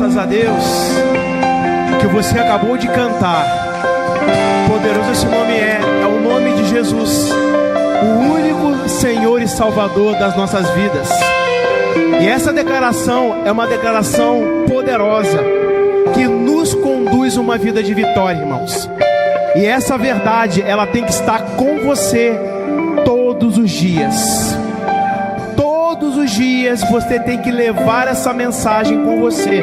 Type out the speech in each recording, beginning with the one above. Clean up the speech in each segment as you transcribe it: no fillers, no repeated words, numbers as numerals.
graças a Deus que você acabou de cantar. Poderoso esse nome é o nome de Jesus, o único Senhor e Salvador das nossas vidas. E essa declaração é uma declaração poderosa que nos conduz a uma vida de vitória, irmãos. E essa verdade, ela tem que estar com você todos os dias. Todos os dias você tem que levar essa mensagem com você.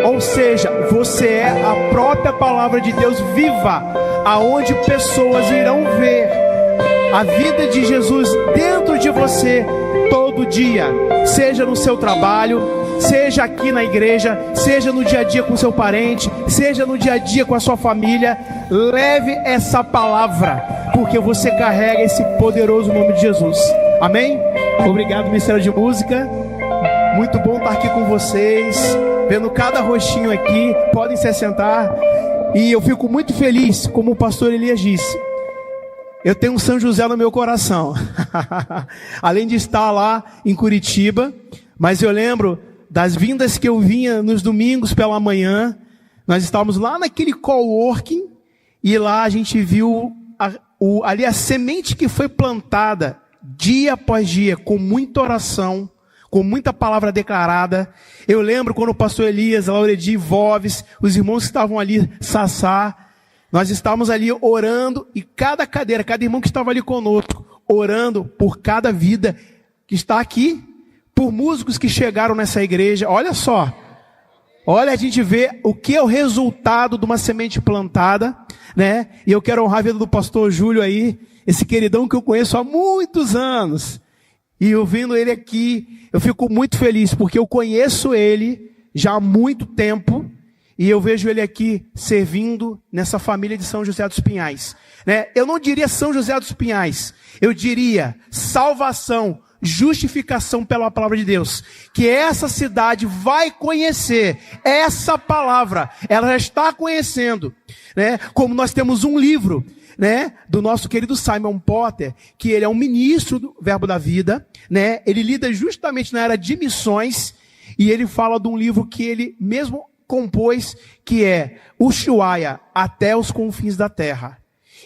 Ou seja, você é a própria palavra de Deus viva, aonde pessoas irão ver a vida de Jesus dentro de você todo dia, seja no seu trabalho, seja aqui na igreja, seja no dia a dia com seu parente, seja no dia a dia com a sua família. Leve essa palavra, porque você carrega esse poderoso nome de Jesus. Amém? Obrigado, Ministério de Música. Muito bom estar aqui com vocês, vendo cada rostinho aqui. Podem se assentar. E eu fico muito feliz, como o pastor Elias disse, eu tenho um São José no meu coração. Além de estar lá em Curitiba, mas eu lembro das vindas que eu vinha nos domingos pela manhã. Nós estávamos lá naquele coworking, e lá a gente viu ali a semente que foi plantada dia após dia, com muita oração, com muita palavra declarada. Eu lembro quando o pastor Elias, Lauredi, Voves, os irmãos que estavam ali, Sassá, nós estávamos ali orando, e cada cadeira, cada irmão que estava ali conosco, orando por cada vida que está aqui, por músicos que chegaram nessa igreja. Olha só, olha, a gente vê o que é o resultado de uma semente plantada, né? E eu quero honrar a vida do pastor Júlio aí, esse queridão que eu conheço há muitos anos. E ouvindo ele aqui, eu fico muito feliz, porque eu conheço ele já há muito tempo, e eu vejo ele aqui servindo nessa família de São José dos Pinhais, né? Eu não diria São José dos Pinhais, eu diria salvação, justificação pela palavra de Deus, que essa cidade vai conhecer essa palavra, ela já está conhecendo, né? Como nós temos um livro, né, do nosso querido Simon Potter, que ele é um ministro do Verbo da Vida, né? Ele lida justamente na área de missões, e ele fala de um livro que ele mesmo compôs, que é Ushuaia, até os confins da terra.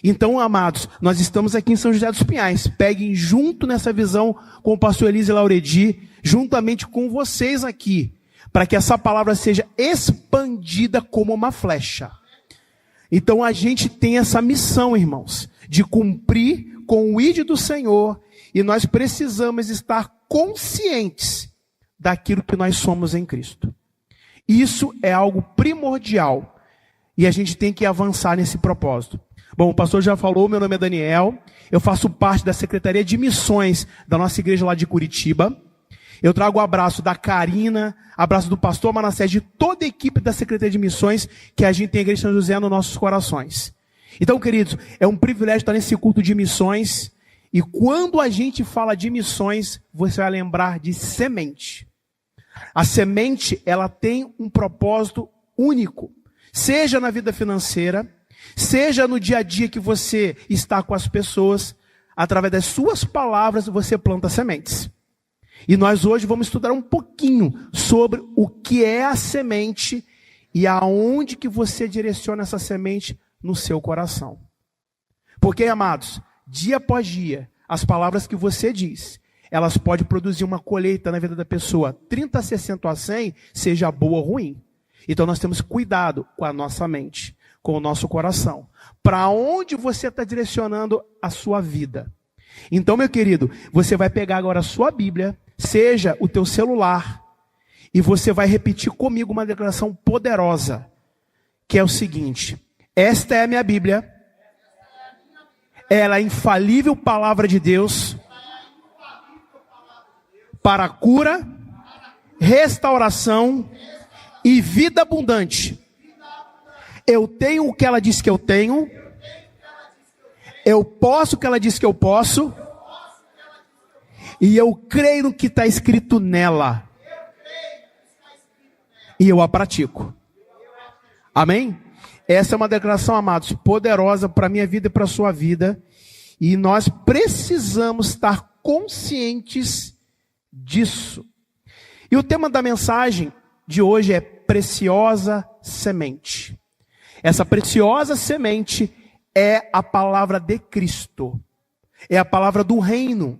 Então, amados, nós estamos aqui em São José dos Pinhais. Peguem junto nessa visão com o pastor Elise Lauredi, juntamente com vocês aqui, para que essa palavra seja expandida como uma flecha. Então a gente tem essa missão, irmãos, de cumprir com o ID do Senhor, e nós precisamos estar conscientes daquilo que nós somos em Cristo. Isso é algo primordial, e a gente tem que avançar nesse propósito. Bom, o pastor já falou, meu nome é Daniel, eu faço parte da Secretaria de Missões da nossa igreja lá de Curitiba. Eu trago o abraço da Karina, abraço do pastor Manassés, de toda a equipe da Secretaria de Missões, que a gente tem a Igreja de São José nos nossos corações. Então, queridos, é um privilégio estar nesse culto de missões, e quando a gente fala de missões, você vai lembrar de semente. A semente, ela tem um propósito único, seja na vida financeira, seja no dia a dia que você está com as pessoas, através das suas palavras você planta sementes. E nós hoje vamos estudar um pouquinho sobre o que é a semente e aonde que você direciona essa semente no seu coração. Porque, amados, dia após dia, as palavras que você diz, elas podem produzir uma colheita na vida da pessoa, 30, 60 a 100, seja boa ou ruim. Então nós temos cuidado com a nossa mente, com o nosso coração. Para onde você está direcionando a sua vida? Então, meu querido, você vai pegar agora a sua Bíblia, seja o teu celular, e você vai repetir comigo uma declaração poderosa, que é o seguinte: esta é a minha Bíblia, ela é a infalível palavra de Deus, para cura, restauração e vida abundante. Eu tenho o que ela diz que eu tenho, eu posso o que ela diz que eu posso, e eu creio no que está escrito nela, e eu a pratico. Amém? Essa é uma declaração, amados, poderosa para a minha vida e para a sua vida, e nós precisamos estar conscientes disso. E o tema da mensagem de hoje é preciosa semente. Essa preciosa semente é a palavra de Cristo. É a palavra do reino,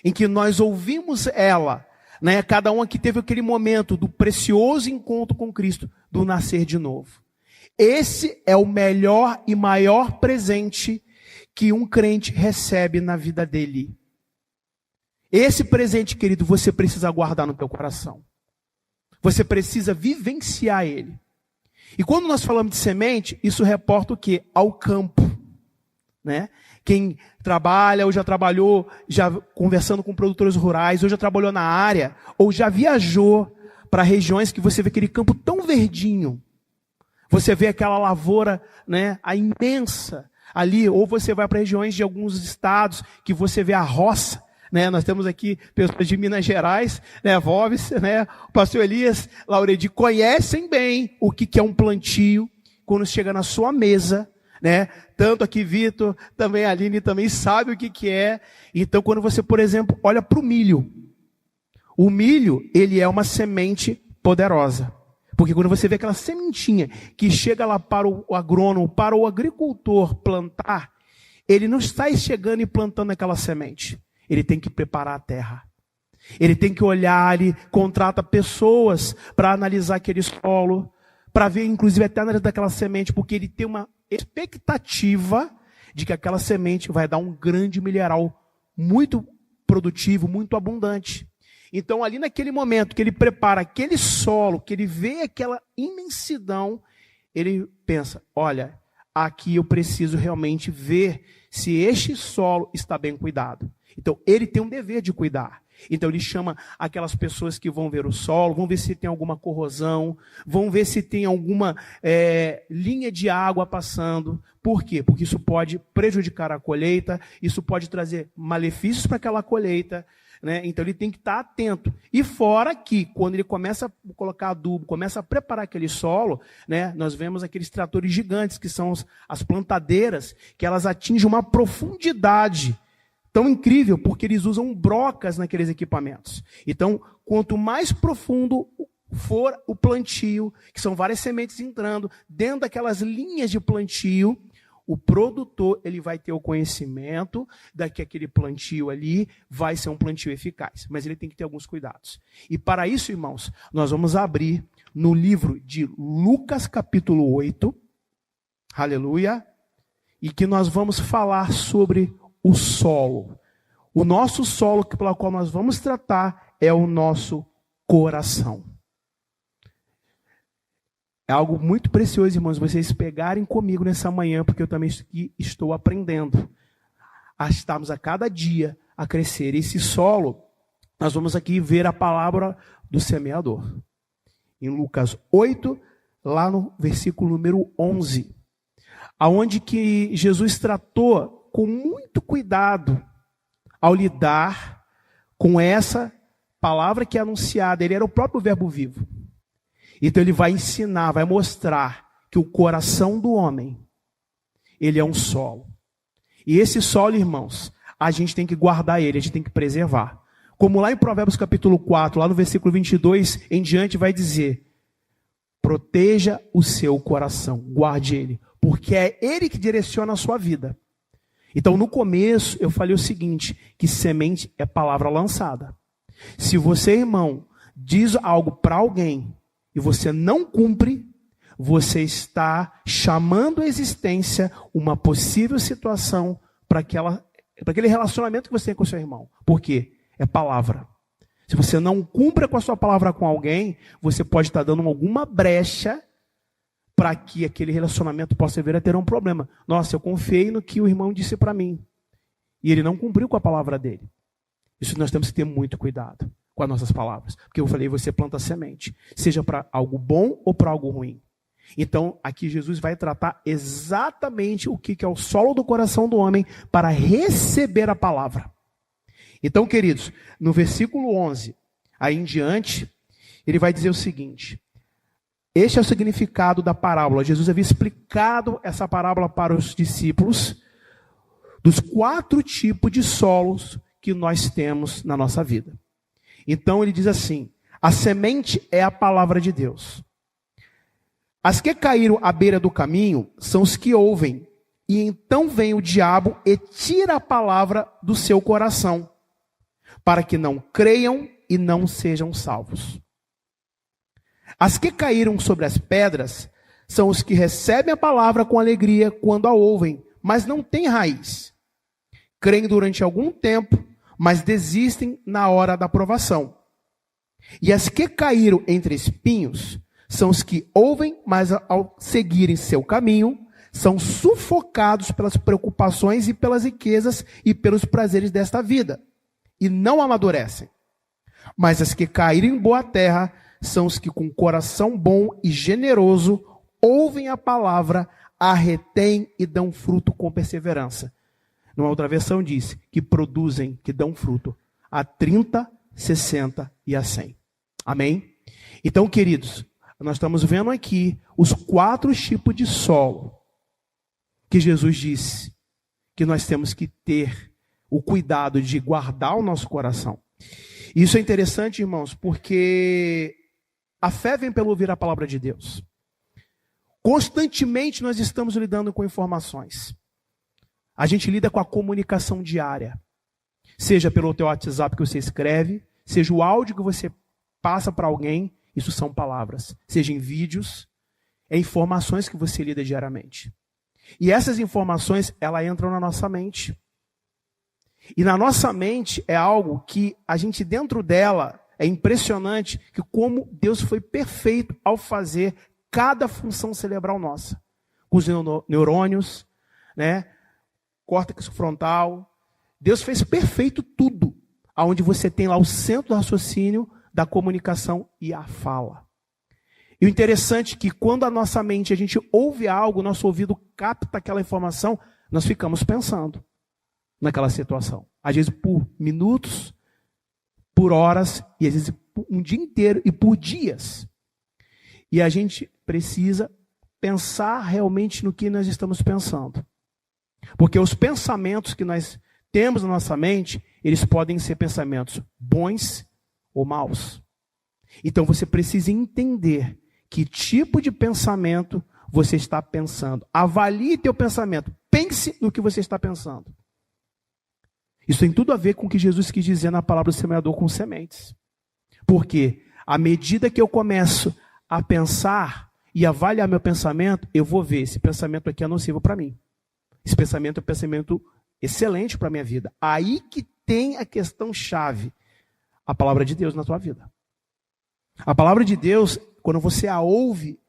em que nós ouvimos ela, né? Cada um aqui teve aquele momento do precioso encontro com Cristo, do nascer de novo. Esse é o melhor e maior presente que um crente recebe na vida dele. Esse presente, querido, você precisa guardar no teu coração. Você precisa vivenciar ele. E quando nós falamos de semente, isso reporta o quê? Ao campo, né? Quem trabalha ou já trabalhou, já conversando com produtores rurais, ou já trabalhou na área, ou já viajou para regiões que você vê aquele campo tão verdinho. Você vê aquela lavoura, né, a imensa ali, ou você vai para regiões de alguns estados que você vê a roça, né? Nós temos aqui pessoas de Minas Gerais, né, Vóvis, né, o pastor Elias, Lauredi, conhecem bem o que é um plantio quando chega na sua mesa, né? Tanto aqui Vitor, também a Aline também sabe o que é. Então quando você, por exemplo, olha para o milho, ele é uma semente poderosa. Porque quando você vê aquela sementinha que chega lá para o agrônomo, para o agricultor plantar, ele não está chegando e plantando aquela semente. Ele tem que preparar a terra. Ele tem que olhar, ele contrata pessoas para analisar aquele solo, para ver inclusive até a análise daquela semente, porque ele tem uma expectativa de que aquela semente vai dar um grande mineral muito produtivo, muito abundante. Então, ali naquele momento que ele prepara aquele solo, que ele vê aquela imensidão, ele pensa, olha, aqui eu preciso realmente ver se este solo está bem cuidado. Então, ele tem um dever de cuidar. Então, ele chama aquelas pessoas que vão ver o solo, vão ver se tem alguma corrosão, vão ver se tem alguma linha de água passando. Por quê? Porque isso pode prejudicar a colheita, isso pode trazer malefícios para aquela colheita, né? Então ele tem que estar atento. E fora que, quando ele começa a colocar adubo, começa a preparar aquele solo, né? Nós vemos aqueles tratores gigantes, que são as plantadeiras, que elas atingem uma profundidade tão incrível, porque eles usam brocas naqueles equipamentos. Então, quanto mais profundo for o plantio, que são várias sementes entrando dentro daquelas linhas de plantio, o produtor ele vai ter o conhecimento de que aquele plantio ali vai ser um plantio eficaz. Mas ele tem que ter alguns cuidados. E para isso, irmãos, nós vamos abrir no livro de Lucas capítulo 8, aleluia, e que nós vamos falar sobre o solo. O nosso solo pelo qual nós vamos tratar é o nosso coração. É algo muito precioso, irmãos, vocês pegarem comigo nessa manhã, porque eu também estou aprendendo a estarmos a cada dia a crescer. Esse solo, nós vamos aqui ver a palavra do semeador. Em Lucas 8, lá no versículo número 11, aonde que Jesus tratou com muito cuidado ao lidar com essa palavra que é anunciada. Ele era o próprio verbo vivo. Então ele vai ensinar, vai mostrar que o coração do homem, ele é um solo. E esse solo, irmãos, a gente tem que guardar ele, a gente tem que preservar. Como lá em Provérbios capítulo 4, lá no versículo 22 em diante vai dizer, proteja o seu coração, guarde ele, porque é ele que direciona a sua vida. Então no começo eu falei o seguinte, que semente é palavra lançada. Se você, irmão, diz algo para alguém, e você não cumpre, você está chamando à existência uma possível situação para aquele relacionamento que você tem com o seu irmão. Por quê? É palavra. Se você não cumpre com a sua palavra com alguém, você pode estar dando alguma brecha para que aquele relacionamento possa vir a ter um problema. Nossa, eu confiei no que o irmão disse para mim. E ele não cumpriu com a palavra dele. Isso nós temos que ter muito cuidado com as nossas palavras. Porque eu falei, você planta semente, seja para algo bom ou para algo ruim. Então, aqui Jesus vai tratar exatamente o que é o solo do coração do homem para receber a palavra. Então, queridos, no versículo 11, aí em diante, ele vai dizer o seguinte, este é o significado da parábola. Jesus havia explicado essa parábola para os discípulos dos 4 tipos de solos que nós temos na nossa vida. Então ele diz assim, A semente é a palavra de Deus. As que caíram à beira do caminho são os que ouvem, e então vem o diabo e tira a palavra do seu coração, para que não creiam e não sejam salvos. As que caíram sobre as pedras são os que recebem a palavra com alegria quando a ouvem, mas não têm raiz. Creem durante algum tempo, mas desistem na hora da provação. E as que caíram entre espinhos são os que ouvem, mas ao seguirem seu caminho, são sufocados pelas preocupações e pelas riquezas e pelos prazeres desta vida, e não amadurecem. Mas as que caíram em boa terra são os que com coração bom e generoso ouvem a palavra, a retêm e dão fruto com perseverança. Numa outra versão diz que produzem, que dão fruto a 30, 60 e a 100. Amém? Então, queridos, nós estamos vendo aqui os 4 tipos de solo que Jesus disse que nós temos que ter o cuidado de guardar o nosso coração. Isso é interessante, irmãos, porque a fé vem pelo ouvir a palavra de Deus. Constantemente nós estamos lidando com informações. A gente lida com a comunicação diária. Seja pelo teu WhatsApp que você escreve, seja o áudio que você passa para alguém, isso são palavras. Seja em vídeos, é informações que você lida diariamente. E essas informações, elas entram na nossa mente. E na nossa mente é algo que a gente dentro dela, é impressionante que como Deus foi perfeito ao fazer cada função cerebral nossa. Com os neurônios, né? Córtex frontal. Deus fez perfeito tudo. Onde você tem lá o centro do raciocínio, da comunicação e a fala. E o interessante é que quando a nossa mente, a gente ouve algo, nosso ouvido capta aquela informação, nós ficamos pensando naquela situação. Às vezes por minutos, por horas, e às vezes por um dia inteiro e por dias. E a gente precisa pensar realmente no que nós estamos pensando. Porque os pensamentos que nós temos na nossa mente, eles podem ser pensamentos bons ou maus. Então você precisa entender que tipo de pensamento você está pensando. Avalie teu pensamento. Pense no que você está pensando. Isso tem tudo a ver com o que Jesus quis dizer na palavra do semeador com sementes. Porque à medida que eu começo a pensar e avaliar meu pensamento, eu vou ver, esse pensamento aqui é nocivo para mim. Esse pensamento é um pensamento excelente para a minha vida. Aí que tem a questão chave. A palavra de Deus na tua vida. A palavra de Deus, quando você a ouve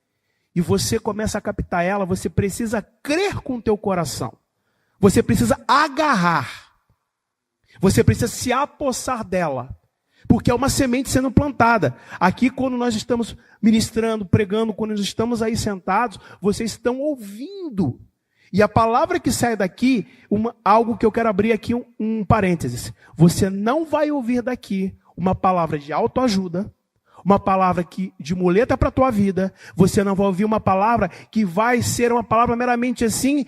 e você começa a captar ela, você precisa crer com o teu coração. Você precisa agarrar. Você precisa se apossar dela. Porque é uma semente sendo plantada. Aqui, quando nós estamos ministrando, pregando, quando nós estamos aí sentados, vocês estão ouvindo. E a palavra que sai daqui, algo que eu quero abrir aqui um parênteses. Você não vai ouvir daqui uma palavra de autoajuda, uma palavra de muleta para a tua vida. Você não vai ouvir uma palavra que vai ser uma palavra meramente assim,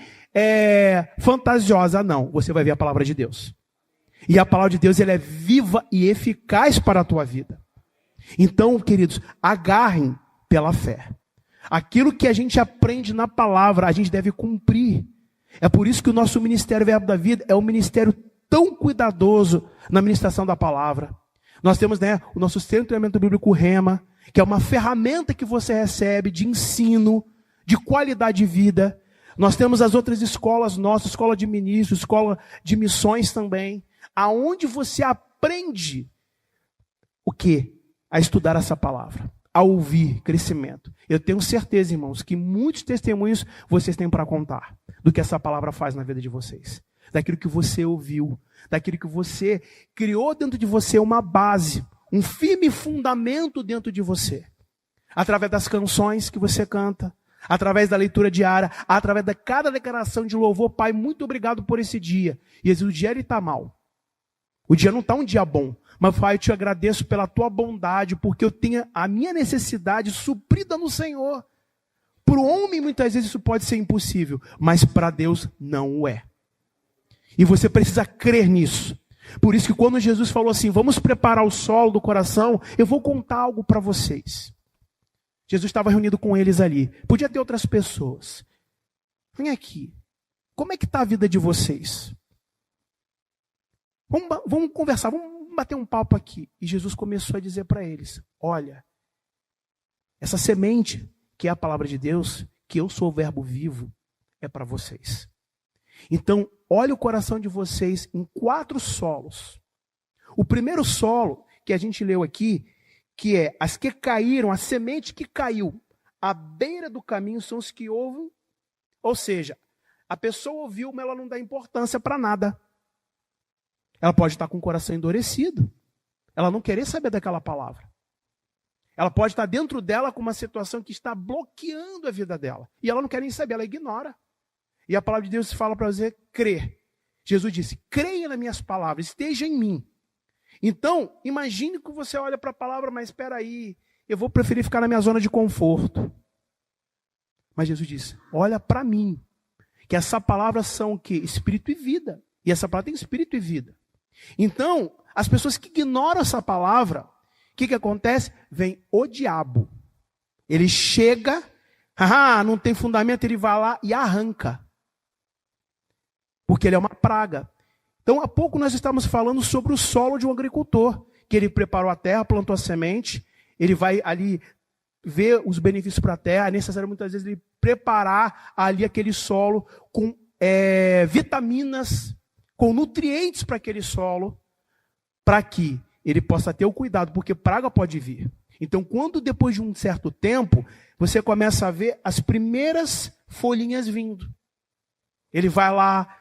fantasiosa. Não, você vai ver a palavra de Deus. E a palavra de Deus, ela é viva e eficaz para a tua vida. Então, queridos, agarrem pela fé. Aquilo que a gente aprende na palavra, a gente deve cumprir. É por isso que o nosso Ministério Verbo da Vida é um ministério tão cuidadoso na ministração da palavra. Nós temos, o nosso Centro de Treinamento Bíblico Rema, que é uma ferramenta que você recebe de ensino, de qualidade de vida. Nós temos as outras escolas nossas, escola de ministros, escola de missões também, aonde você aprende o quê? A estudar essa palavra, a ouvir crescimento. Eu tenho certeza, irmãos, que muitos testemunhos vocês têm para contar do que essa palavra faz na vida de vocês. Daquilo que você ouviu, daquilo que você criou dentro de você uma base, um firme fundamento dentro de você. Através das canções que você canta, através da leitura diária, através de cada declaração de louvor. Pai, muito obrigado por esse dia. E às vezes o dia ele está mal. O dia não está um dia bom. Mas, Pai, eu te agradeço pela tua bondade, porque eu tenho a minha necessidade suprida no Senhor. Para o homem, muitas vezes, isso pode ser impossível, mas para Deus não o é. E você precisa crer nisso. Por isso que quando Jesus falou assim, vamos preparar o solo do coração, eu vou contar algo para vocês. Jesus estava reunido com eles ali. Podia ter outras pessoas. Vem aqui. Como é que está a vida de vocês? Vamos conversar, vamos bater um papo aqui. E Jesus começou a dizer para eles, olha, essa semente, que é a palavra de Deus, que eu sou o verbo vivo, é para vocês. Então, olha o coração de vocês em 4 solos. O primeiro solo que a gente leu aqui, que é as que caíram, a semente que caiu à beira do caminho são os que ouvem. Ou seja, a pessoa ouviu, mas ela não dá importância para nada. Ela pode estar com o coração endurecido. Ela não querer saber daquela palavra. Ela pode estar dentro dela com uma situação que está bloqueando a vida dela. E ela não quer nem saber, ela ignora. E a palavra de Deus fala para você crer. Jesus disse, creia nas minhas palavras, esteja em mim. Então, imagine que você olha para a palavra, mas espera aí, eu vou preferir ficar na minha zona de conforto. Mas Jesus disse, olha para mim, que essa palavra são o quê? Espírito e vida. E essa palavra tem espírito e vida. Então, as pessoas que ignoram essa palavra, o que acontece? Vem o diabo. Ele chega, não tem fundamento, ele vai lá e arranca. Porque ele é uma praga. Então, há pouco nós estávamos falando sobre o solo de um agricultor, que ele preparou a terra, plantou a semente, ele vai ali ver os benefícios para a terra, é necessário muitas vezes ele preparar ali aquele solo com vitaminas, com nutrientes para aquele solo, para que ele possa ter o cuidado, porque praga pode vir. Então, quando depois de um certo tempo, você começa a ver as primeiras folhinhas vindo. Ele vai lá,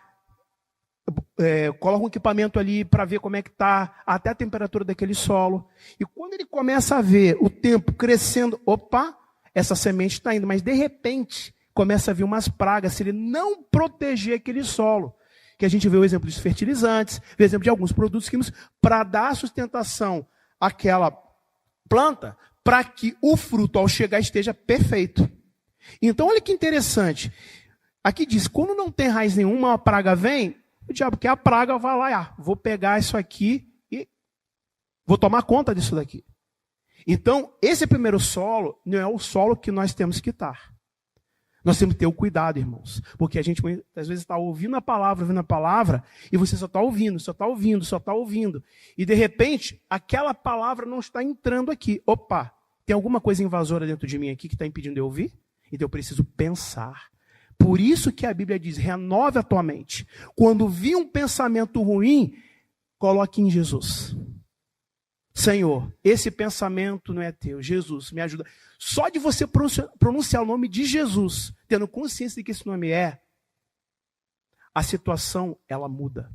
coloca um equipamento ali para ver como é que está até a temperatura daquele solo. E quando ele começa a ver o tempo crescendo, opa, essa semente está indo. Mas de repente começa a vir umas pragas se ele não proteger aquele solo. Que a gente vê o exemplo dos fertilizantes, vê o exemplo de alguns produtos químicos para dar sustentação àquela planta, para que o fruto ao chegar esteja perfeito. Então olha que interessante. Aqui diz, quando não tem raiz nenhuma, uma praga vem, o diabo quer a praga, vai lá, vou pegar isso aqui e vou tomar conta disso daqui. Então, esse primeiro solo não é o solo que nós temos que estar. Nós temos que ter o cuidado, irmãos. Porque a gente, às vezes, está ouvindo a palavra, e você só está ouvindo, só está ouvindo, só está ouvindo. E, de repente, aquela palavra não está entrando aqui. Opa, tem alguma coisa invasora dentro de mim aqui que está impedindo de eu ouvir? Então, eu preciso pensar. Por isso que a Bíblia diz, renove a tua mente. Quando vir um pensamento ruim, coloque em Jesus. Senhor, esse pensamento não é teu. Jesus, me ajuda. Só de você pronunciar o nome de Jesus, tendo consciência de que esse nome a situação, ela muda.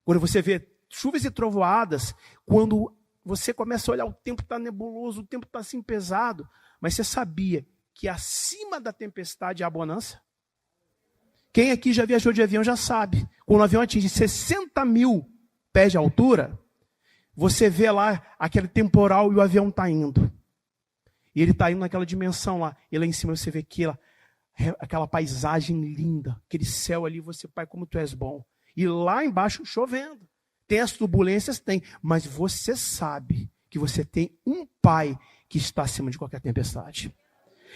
Quando você vê chuvas e trovoadas, quando você começa a olhar, o tempo está nebuloso, o tempo está assim pesado, mas você sabia que acima da tempestade há bonança? Quem aqui já viajou de avião já sabe. Quando o avião atinge 60 mil pés de altura, você vê lá aquele temporal e o avião está indo. E ele está indo naquela dimensão lá. E lá em cima você vê aquela paisagem linda. Aquele céu ali, você, Pai, como Tu és bom. E lá embaixo chovendo. Tem as turbulências? Tem. Mas você sabe que você tem um Pai que está acima de qualquer tempestade.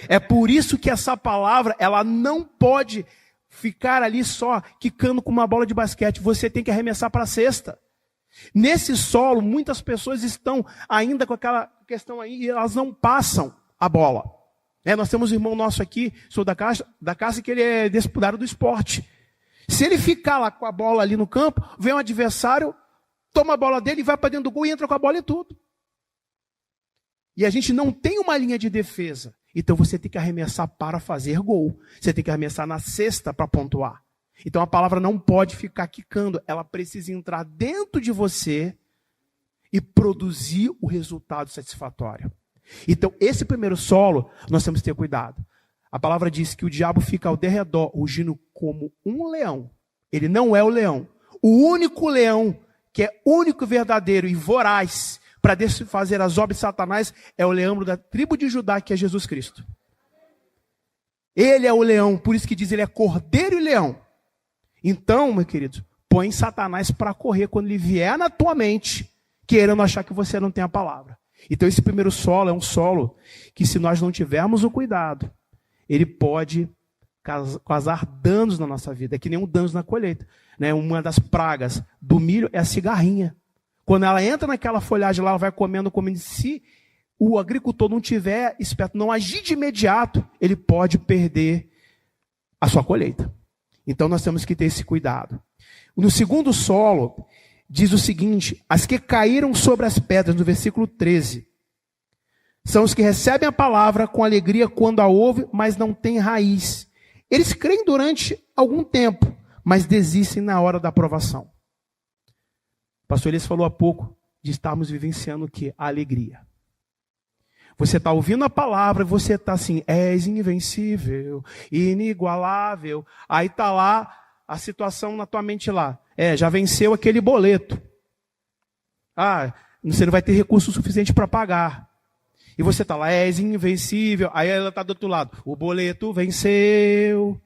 É por isso que essa palavra, ela não pode ficar ali só quicando com uma bola de basquete. Você tem que arremessar para a cesta. Nesse solo, muitas pessoas estão ainda com aquela questão aí e elas não passam a bola. Nós temos um irmão nosso aqui, sou da casa que ele é disputado do esporte. Se ele ficar lá com a bola ali no campo, vem um adversário, toma a bola dele, vai para dentro do gol e entra com a bola e tudo. E a gente não tem uma linha de defesa. Então você tem que arremessar para fazer gol. Você tem que arremessar na cesta para pontuar. Então a palavra não pode ficar quicando. Ela precisa entrar dentro de você e produzir o resultado satisfatório. Então esse primeiro solo, nós temos que ter cuidado. A palavra diz que o diabo fica ao derredor, rugindo como um leão. Ele não é o leão. O único leão que é único, verdadeiro e voraz para desfazer as obras de Satanás é o leão da tribo de Judá, que é Jesus Cristo. Ele é o leão, por isso que diz ele é cordeiro e leão. Então, meu querido, Põe Satanás para correr quando ele vier na tua mente, querendo achar que você não tem a palavra. Então esse primeiro solo é um solo que, se nós não tivermos o cuidado, ele pode causar danos na nossa vida. É que nem um danos na colheita, né? Uma das pragas do milho é a cigarrinha. Quando ela entra naquela folhagem lá, ela vai comendo. Se o agricultor não tiver esperto, não agir de imediato, ele pode perder a sua colheita. Então nós temos que ter esse cuidado. No segundo solo, diz o seguinte: as que caíram sobre as pedras, no versículo 13, são os que recebem a palavra com alegria quando a ouvem, mas não têm raiz. Eles creem durante algum tempo, mas desistem na hora da aprovação. O pastor Elias falou há pouco de estarmos vivenciando o quê? A alegria. Você está ouvindo a palavra e você está assim: és invencível, inigualável. Aí está lá a situação na tua mente lá. Já venceu aquele boleto. Você não vai ter recurso suficiente para pagar. E você está lá: és invencível. Aí ela está do outro lado: o boleto venceu.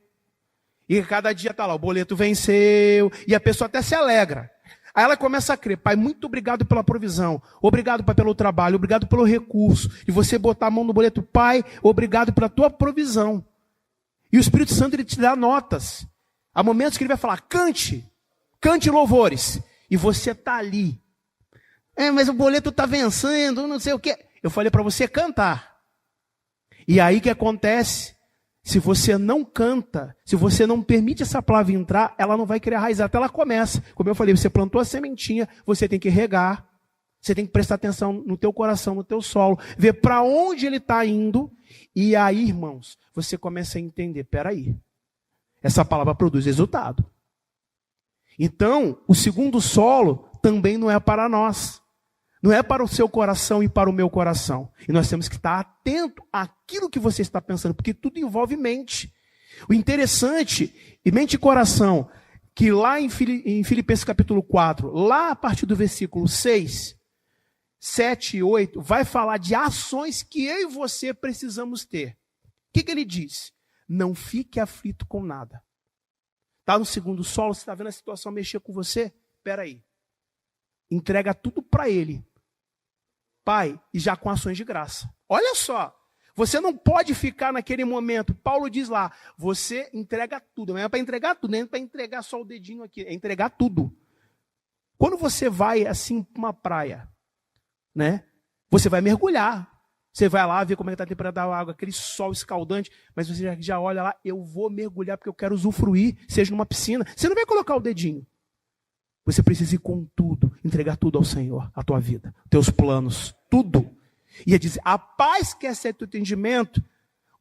E cada dia está lá: o boleto venceu. E a pessoa até se alegra. Aí ela começa a crer: Pai, muito obrigado pela provisão. Obrigado, Pai, pelo trabalho. Obrigado pelo recurso. E você botar a mão no boleto: Pai, obrigado pela tua provisão. E o Espírito Santo, ele te dá notas. Há momentos que ele vai falar: cante louvores. E você está ali: mas o boleto está vencendo, não sei o quê. Eu falei para você cantar. E aí o que acontece? Se você não canta, se você não permite essa palavra entrar, ela não vai criar raiz, até ela começa. Como eu falei, você plantou a sementinha, você tem que regar, você tem que prestar atenção no teu coração, no teu solo, ver para onde ele está indo, e aí, irmãos, você começa a entender: peraí, essa palavra produz resultado. Então, o segundo solo também não é para nós. Não é para o seu coração e para o meu coração. E nós temos que estar atento àquilo que você está pensando, porque tudo envolve mente. O interessante, e mente e coração, que lá em Filipenses capítulo 4, lá a partir do versículo 6, 7 e 8, vai falar de ações que eu e você precisamos ter. O que ele diz? Não fique aflito com nada. Está no segundo solo, você está vendo a situação mexer com você? Espera aí. Entrega tudo para ele. Pai, e já com ações de graça. Olha só, você não pode ficar naquele momento. Paulo diz lá: você entrega tudo. Não é para entregar tudo, nem é para entregar só o dedinho aqui, é entregar tudo. Quando você vai assim para uma praia, né? Você vai mergulhar. Você vai lá ver como é que está a temperatura da água, aquele sol escaldante, mas você já olha lá: eu vou mergulhar porque eu quero usufruir, seja numa piscina. Você não vai colocar o dedinho. Você precisa ir com tudo, entregar tudo ao Senhor, a tua vida, teus planos, tudo. E ele diz: a paz que excede o entendimento,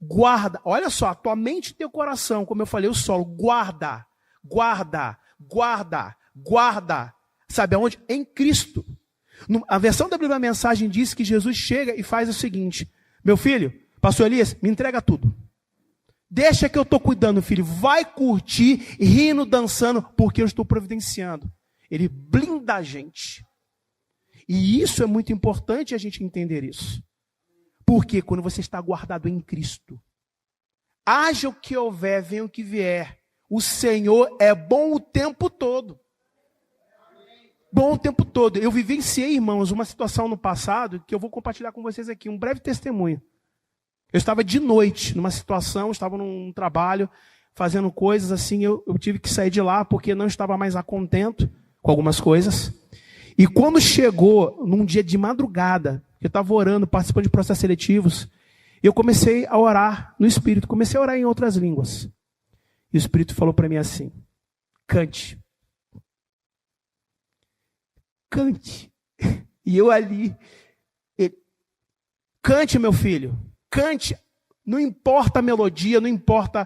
guarda. Olha só, a tua mente e teu coração, como eu falei, o solo, guarda, guarda, guarda, guarda. Sabe aonde? Em Cristo. A versão da Bíblia Mensagem diz que Jesus chega e faz o seguinte: meu filho, pastor Elias, me entrega tudo. Deixa que eu estou cuidando, filho. Vai curtir, rindo, dançando, porque eu estou providenciando. Ele blinda a gente. E isso é muito importante a gente entender isso. Porque quando você está guardado em Cristo, haja o que houver, venha o que vier, o Senhor é bom o tempo todo. Bom o tempo todo. Eu vivenciei, irmãos, uma situação no passado que eu vou compartilhar com vocês aqui, um breve testemunho. Eu estava de noite numa situação, estava num trabalho, fazendo coisas assim, eu tive que sair de lá porque não estava mais a contento com algumas coisas. E quando chegou num dia de madrugada, eu estava orando, participando de processos seletivos, eu comecei a orar no Espírito, comecei a orar em outras línguas. E o Espírito falou para mim assim: cante. Cante. E eu ali, cante, meu filho, cante. Não importa a melodia, não importa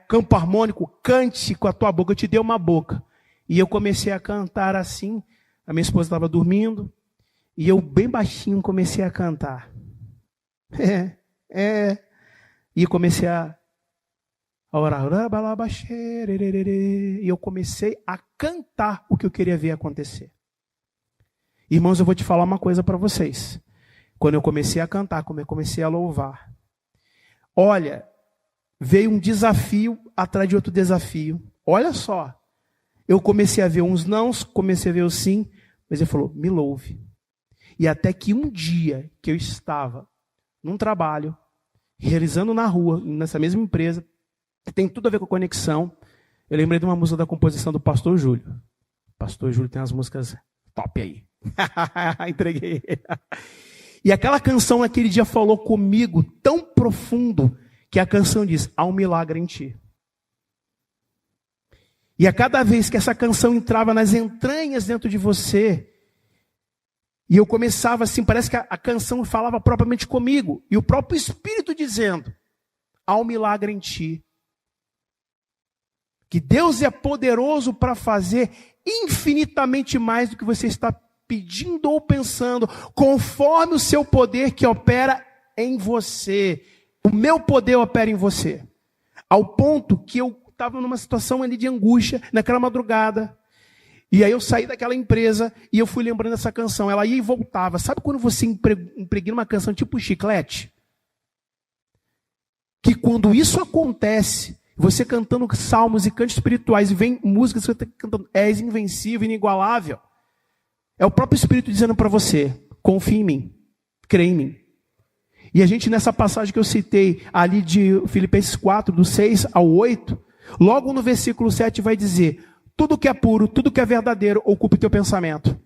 campo harmônico, cante com a tua boca, eu te dei uma boca. E eu comecei a cantar assim, a minha esposa estava dormindo, e eu bem baixinho comecei a cantar. E eu comecei a orar. E eu comecei a cantar o que eu queria ver acontecer. Irmãos, eu vou te falar uma coisa para vocês. Quando eu comecei a cantar, quando eu comecei a louvar, olha, veio um desafio atrás de outro desafio. Olha só. Eu comecei a ver uns nãos, comecei a ver os sim, mas ele falou, me louve. E até que um dia que eu estava num trabalho, realizando na rua, nessa mesma empresa, que tem tudo a ver com a conexão, eu lembrei de uma música da composição do Pastor Júlio. O Pastor Júlio tem umas músicas top aí. Entreguei. E aquela canção naquele dia falou comigo tão profundo que a canção diz, há um milagre em ti. E a cada vez que essa canção entrava nas entranhas dentro de você, e eu começava assim, parece que a canção falava propriamente comigo, e o próprio Espírito dizendo, há um milagre em ti. Que Deus é poderoso para fazer infinitamente mais do que você está pedindo ou pensando, conforme o seu poder que opera em você. O meu poder opera em você. Ao ponto que eu estava numa situação ali de angústia, naquela madrugada. E aí eu saí daquela empresa e eu fui lembrando dessa canção. Ela ia e voltava. Sabe quando você impregna uma canção tipo chiclete? Que quando isso acontece, você cantando salmos e cantos espirituais e vem músicas que você está cantando, és invencível, inigualável. É o próprio Espírito dizendo para você, confia em mim, crê em mim. E a gente nessa passagem que eu citei ali de Filipenses 4, do 6 ao 8, logo no versículo 7 vai dizer, tudo que é puro, tudo que é verdadeiro, ocupe teu pensamento.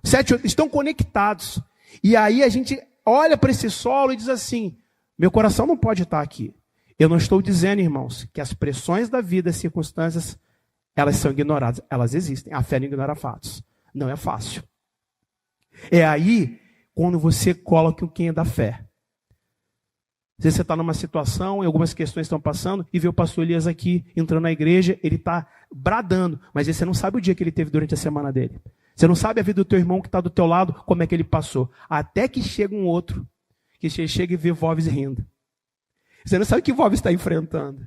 7 e 8 estão conectados. E aí a gente olha para esse solo e diz assim, meu coração não pode estar aqui. Eu não estou dizendo, irmãos, que as pressões da vida, as circunstâncias, elas são ignoradas. Elas existem. A fé não ignora fatos. Não é fácil. É aí quando você coloca o quem é da fé. Às vezes você está numa situação, e algumas questões estão passando, e vê o pastor Elias aqui, entrando na igreja, ele está bradando, mas você não sabe o dia que ele teve durante a semana dele. Você não sabe a vida do teu irmão que está do teu lado, como é que ele passou. Até que chega um outro, que chega e vê Vóvis rindo. Você não sabe o que Vóvis está enfrentando.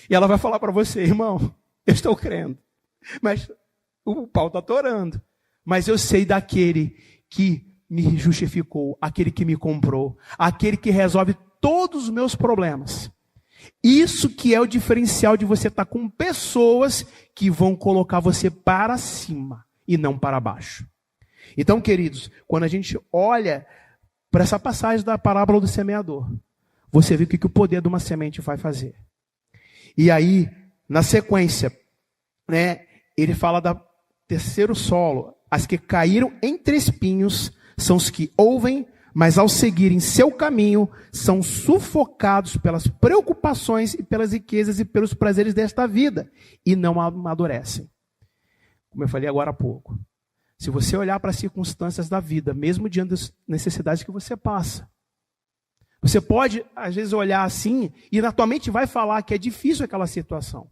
E ela vai falar para você, irmão, eu estou crendo, mas o pau está atorando. Mas eu sei daquele que me justificou, aquele que me comprou, aquele que resolve todos os meus problemas. Isso que é o diferencial de você estar com pessoas que vão colocar você para cima e não para baixo. Então, queridos, quando a gente olha para essa passagem da parábola do semeador, você vê o que o poder de uma semente vai fazer. E aí, na sequência, ele fala da terceiro solo. As que caíram entre espinhos são os que ouvem, mas ao seguirem seu caminho, são sufocados pelas preocupações e pelas riquezas e pelos prazeres desta vida, e não amadurecem. Como eu falei agora há pouco. Se você olhar para as circunstâncias da vida, mesmo diante das necessidades que você passa, você pode, às vezes, olhar assim, e na tua mente vai falar que é difícil aquela situação.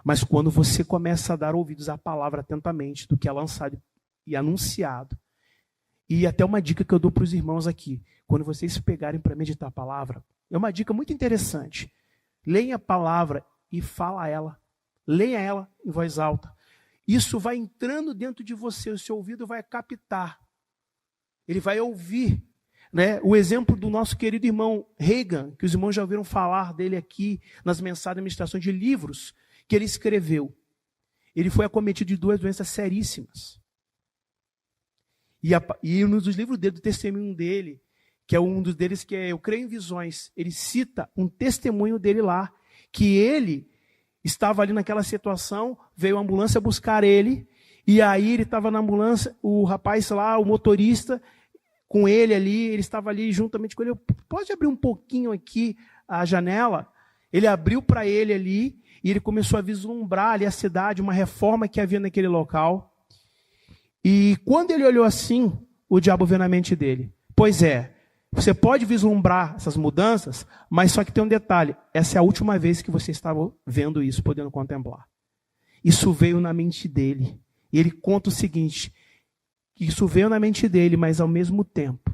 Mas quando você começa a dar ouvidos à palavra atentamente, do que é lançado e anunciado, e até uma dica que eu dou para os irmãos aqui, quando vocês pegarem para meditar a palavra, é uma dica muito interessante. Leia a palavra e fala ela. Leia ela em voz alta. Isso vai entrando dentro de você, o seu ouvido vai captar. Ele vai ouvir. O exemplo do nosso querido irmão Reagan, que os irmãos já ouviram falar dele aqui nas mensagens de administração de livros que ele escreveu. Ele foi acometido de 2 doenças seríssimas. E um dos livros dele, do testemunho dele, que é um dos deles que é Eu Creio em Visões, ele cita um testemunho dele lá, que ele estava ali naquela situação, veio a ambulância buscar ele, e aí ele estava na ambulância, o rapaz lá, o motorista, com ele ali, ele estava ali juntamente com ele, pode abrir um pouquinho aqui a janela? Ele abriu para ele ali, e ele começou a vislumbrar ali a cidade, uma reforma que havia naquele local. E quando ele olhou assim, o diabo veio na mente dele. Pois é, você pode vislumbrar essas mudanças, mas só que tem um detalhe, essa é a última vez que você estava vendo isso, podendo contemplar. Isso veio na mente dele. E ele conta o seguinte, que isso veio na mente dele, mas ao mesmo tempo,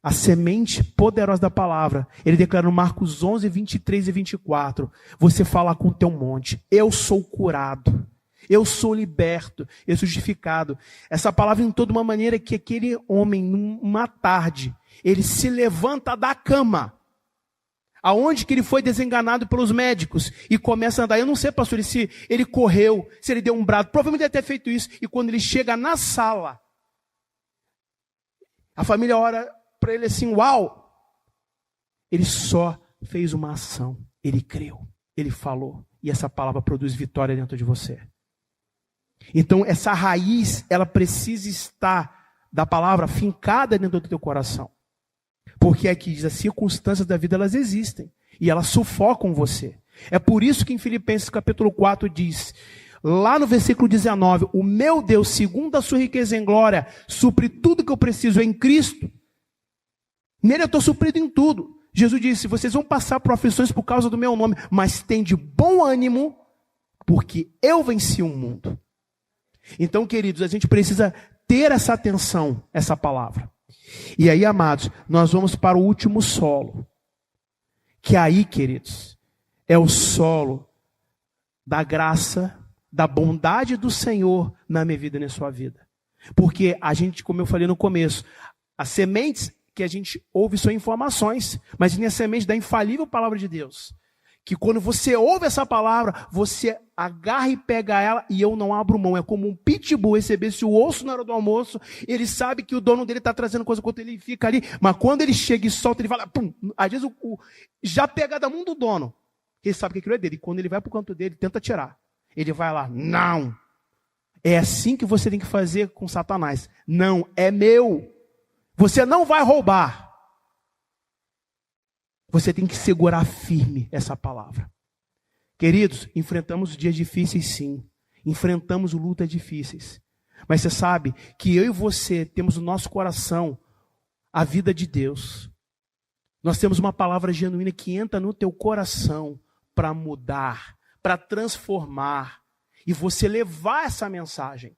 a semente poderosa da palavra, ele declara no Marcos 11, 23 e 24, você fala com o teu monte, eu sou curado, eu sou liberto, eu sou justificado. Essa palavra em toda uma maneira que aquele homem, numa tarde, ele se levanta da cama, Aonde que ele foi desenganado pelos médicos e começa a andar. Eu não sei, pastor, se ele correu, se ele deu um brado. Provavelmente deve ter feito isso. E quando ele chega na sala, a família ora para ele assim, uau! Ele só fez uma ação. Ele creu, ele falou. E essa palavra produz vitória dentro de você. Então essa raiz, ela precisa estar da palavra fincada dentro do teu coração. Porque aqui diz, as circunstâncias da vida, elas existem. E elas sufocam você. É por isso que em Filipenses capítulo 4 diz, lá no versículo 19, o meu Deus, segundo a sua riqueza em glória, supre tudo que eu preciso em Cristo. Nele eu estou suprido em tudo. Jesus disse, vocês vão passar por aflições por causa do meu nome, mas tem de bom ânimo, porque eu venci o mundo. Então, queridos, a gente precisa ter essa atenção, essa palavra. E aí, amados, nós vamos para o último solo. Que aí, queridos, é o solo da graça, da bondade do Senhor na minha vida e na sua vida. Porque a gente, como eu falei no começo, as sementes que a gente ouve são informações, mas tem a semente da infalível palavra de Deus. Que quando você ouve essa palavra, você agarra e pega ela e eu não abro mão. É como um pitbull recebesse o osso na hora do almoço, ele sabe que o dono dele está trazendo coisa enquanto ele fica ali, mas quando ele chega e solta, ele fala, pum, às vezes já pega da mão do dono. Ele sabe que aquilo é dele. E quando ele vai para o canto dele, tenta tirar. Ele vai lá, não. É assim que você tem que fazer com Satanás. Não, é meu. Você não vai roubar. Você tem que segurar firme essa palavra. Queridos, enfrentamos dias difíceis sim. Enfrentamos lutas difíceis. Mas você sabe que eu e você temos no nosso coração a vida de Deus. Nós temos uma palavra genuína que entra no teu coração para mudar, para transformar. E você levar essa mensagem.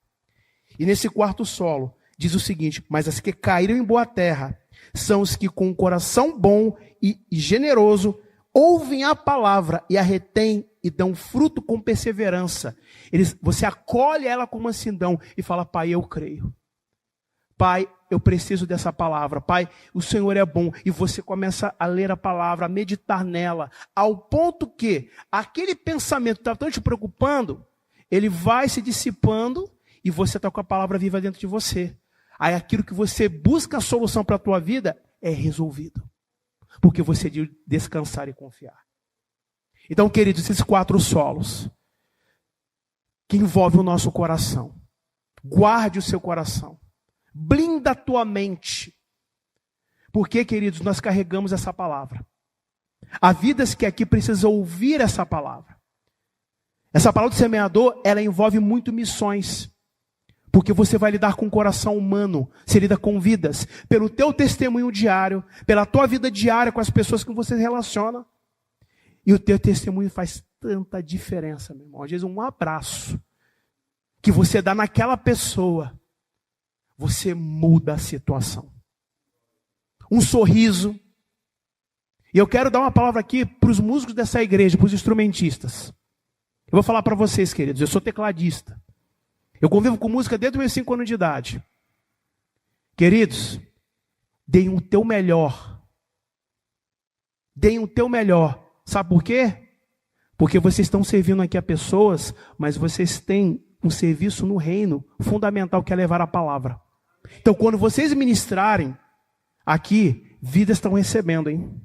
E nesse quarto solo, diz o seguinte, mas as que caíram em boa terra são os que com um coração bom e generoso ouvem a palavra e a retêm e dão fruto com perseverança. Você acolhe ela com mansidão e fala, pai, eu creio. Pai, eu preciso dessa palavra. Pai, o Senhor é bom. E você começa a ler a palavra, a meditar nela, ao ponto que aquele pensamento que está tão te preocupando, ele vai se dissipando e você está com a palavra viva dentro de você. Aí aquilo que você busca a solução para a tua vida é resolvido. Porque você deve descansar e confiar. Então, queridos, esses 4 solos que envolvem o nosso coração. Guarde o seu coração. Blinda a tua mente. Porque, queridos, nós carregamos essa palavra. Há vidas que aqui precisam ouvir essa palavra. Essa palavra do semeador, ela envolve muito missões. Porque você vai lidar com o coração humano, você lida com vidas, pelo teu testemunho diário, pela tua vida diária com as pessoas que você se relaciona. E o teu testemunho faz tanta diferença, meu irmão. Às vezes um abraço que você dá naquela pessoa, você muda a situação. Um sorriso. E eu quero dar uma palavra aqui para os músicos dessa igreja, para os instrumentistas. Eu vou falar para vocês, queridos, eu sou tecladista. Eu convivo com música desde os meus 5 anos de idade. Queridos, deem o teu melhor. Deem o teu melhor. Sabe por quê? Porque vocês estão servindo aqui a pessoas, mas vocês têm um serviço no reino fundamental que é levar a palavra. Então, quando vocês ministrarem aqui, vidas estão recebendo, hein?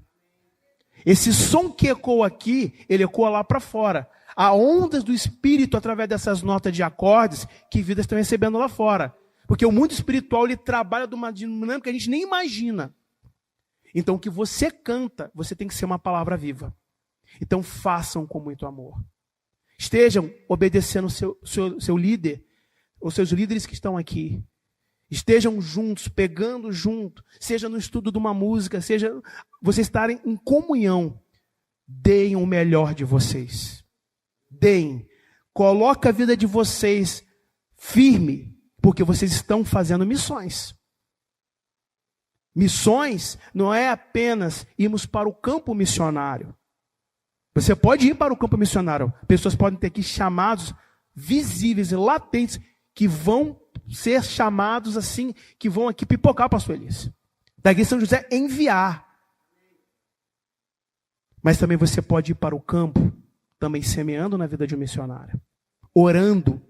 Esse som que ecoa aqui, ele ecoa lá para fora. Há ondas do Espírito através dessas notas de acordes que vidas estão recebendo lá fora. Porque o mundo espiritual, ele trabalha de uma dinâmica que a gente nem imagina. Então, o que você canta, você tem que ser uma palavra viva. Então, façam com muito amor. Estejam obedecendo o seu líder, os seus líderes que estão aqui. Estejam juntos, pegando junto, seja no estudo de uma música, seja vocês estarem em comunhão. Deem o melhor de vocês. Deem. Coloque a vida de vocês firme, porque vocês estão fazendo missões. Missões não é apenas irmos para o campo missionário. Você pode ir para o campo missionário. Pessoas podem ter aqui chamados visíveis e latentes que vão ser chamados assim, que vão aqui pipocar, pastor Elias. Da igreja de São José enviar. Mas também você pode ir para o campo, também semeando na vida de um missionário, orando.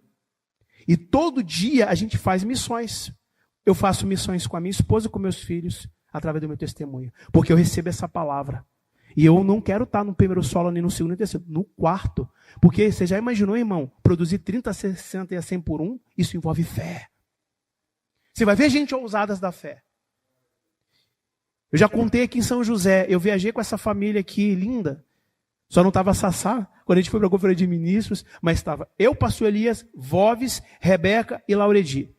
E todo dia a gente faz missões. Eu faço missões com a minha esposa e com meus filhos, através do meu testemunho. Porque eu recebo essa palavra. E eu não quero estar no primeiro solo, nem no segundo, nem no terceiro, no quarto. Porque você já imaginou, irmão, produzir 30, 60 e a 100 por um? Isso envolve fé. Você vai ver gente ousadas da fé. Eu já contei aqui em São José, eu viajei com essa família aqui, linda. Só não estava Sassá, quando a gente foi para a conferência de ministros, mas estava eu, pastor Elias, Voves, Rebeca e Lauredi.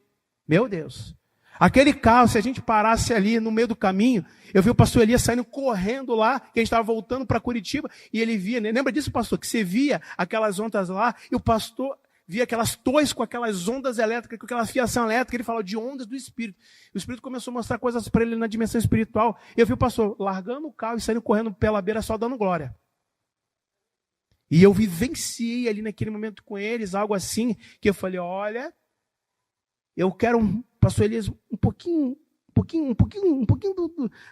Meu Deus. Aquele carro, se a gente parasse ali no meio do caminho, eu vi o pastor Elias saindo correndo lá, que a gente estava voltando para Curitiba, e ele via, lembra disso, pastor? Que você via aquelas ondas lá, e o pastor via aquelas torres com aquelas ondas elétricas, com aquela fiação elétrica, ele falou de ondas do Espírito. O Espírito começou a mostrar coisas para ele na dimensão espiritual. Eu vi o pastor largando o carro e saindo correndo pela beira só dando glória. E eu vivenciei ali naquele momento com eles, algo assim, que eu falei, olha, eu quero, pastor Elias, um pouquinho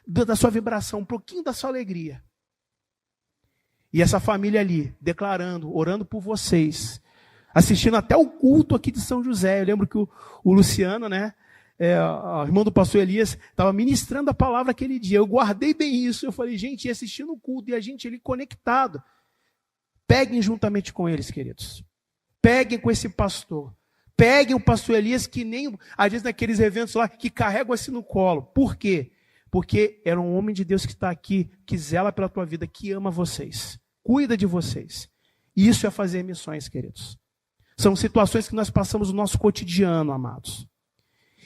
da sua vibração, um pouquinho da sua alegria. E essa família ali, declarando, orando por vocês, assistindo até o culto aqui de São José. Eu lembro que o Luciano, né, o irmão do pastor Elias, estava ministrando a palavra aquele dia. Eu guardei bem isso. Eu falei, gente, ia assistindo o culto e a gente ali conectado. Peguem juntamente com eles, queridos. Peguem com esse pastor. Peguem o pastor Elias, que nem, às vezes, naqueles eventos lá, que carregam assim no colo. Por quê? Porque era um homem de Deus que está aqui, que zela pela tua vida, que ama vocês, cuida de vocês. Isso é fazer missões, queridos. São situações que nós passamos no nosso cotidiano, amados.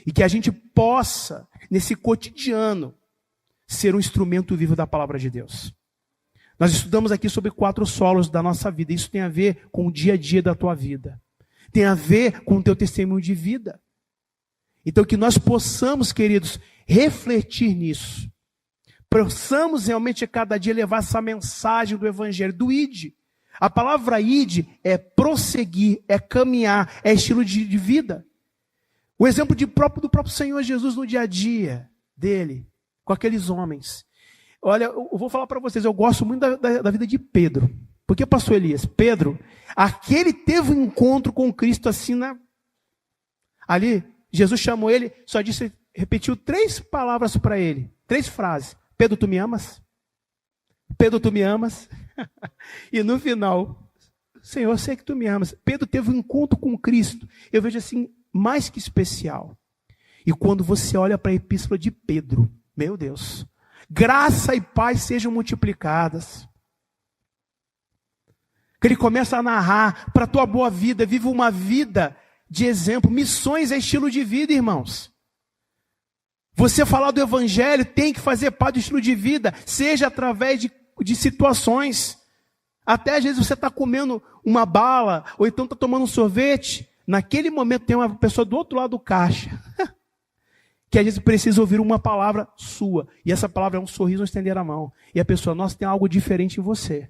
E que a gente possa, nesse cotidiano, ser um instrumento vivo da palavra de Deus. Nós estudamos aqui sobre 4 solos da nossa vida. Isso tem a ver com o dia a dia da tua vida. Tem a ver com o teu testemunho de vida. Então que nós possamos, queridos, refletir nisso. Possamos realmente a cada dia levar essa mensagem do Evangelho, do ID. A palavra ID é prosseguir, é caminhar, é estilo de vida. O exemplo do próprio Senhor Jesus no dia a dia dele, com aqueles homens. Olha, eu vou falar para vocês, eu gosto muito da vida de Pedro. Porque, pastor Elias, Pedro, aquele teve um encontro com Cristo assim, ali, Jesus chamou ele, só disse, repetiu 3 palavras para ele, 3 frases. Pedro, tu me amas? Pedro, tu me amas? E no final, Senhor, eu sei que tu me amas. Pedro teve um encontro com Cristo, eu vejo assim, mais que especial. E quando você olha para a epístola de Pedro, meu Deus, graça e paz sejam multiplicadas. Que ele começa a narrar para a tua boa vida, vive uma vida de exemplo. Missões é estilo de vida, irmãos. Você falar do Evangelho tem que fazer parte do estilo de vida, seja através de situações. Até às vezes você está comendo uma bala, ou então está tomando um sorvete. Naquele momento tem uma pessoa do outro lado do caixa, que às vezes precisa ouvir uma palavra sua. E essa palavra é um sorriso ou estender a mão. E a pessoa, nossa, tem algo diferente em você.